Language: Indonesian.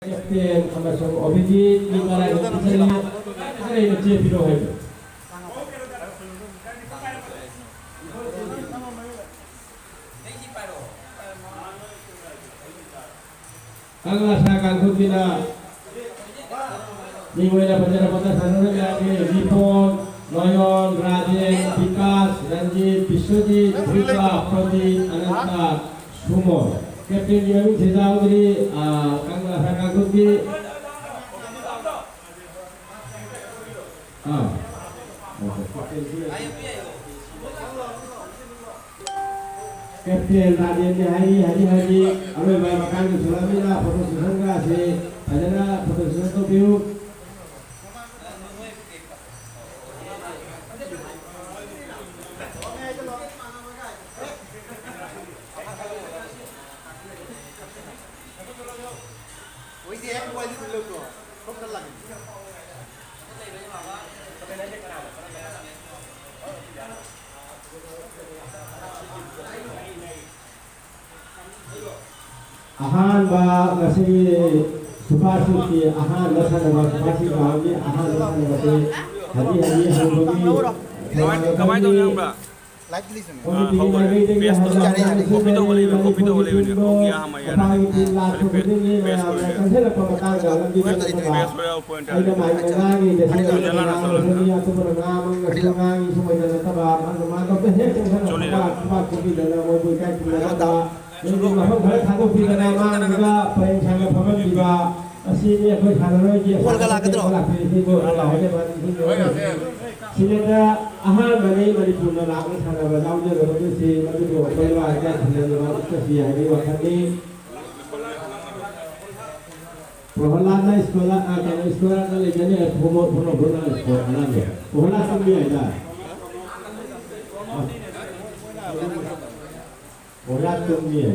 캡틴 아마송 어비지 이가라 이스라엘 하나의 제 필요해요. Anglasakan Kukina Dimulai pada saluran lagi Ripon, Noyon, Rajen, Vikas, Ranjit, Biswajit, Rika, Prodi, Ananta, Sumo. Kapten Yamin Sezaudri, Anglasakan Kuki. Kapten Rajen Hari, Abe Babakan Sulamina, Foto Susanga, Si Adana, Foto Susanto Ahan ba kasi supasiti ahan lasan ba supasi kami ahan lasan ba si hari hari kamai to yang ba kopi to boleh ya hama ya best point ada main lagi dari jalan dunia tu bernama ngai semua jalan tabah mana tu heh tempat kopi dalam mobil kan Jadi mahal balik aku pilih nama juga paling sangat paman juga sini aku kalau dia kalau pilih itu Allah aja sini ada ahal bani pun nak sana berjauh je berjauh si berjauh berjauh aja sini berjauh ke sini hari waktu ni Prohalana sekolah kalau sekolah kalau jadi promo sekolah ni Prohalana sambil aja Orang tu ni.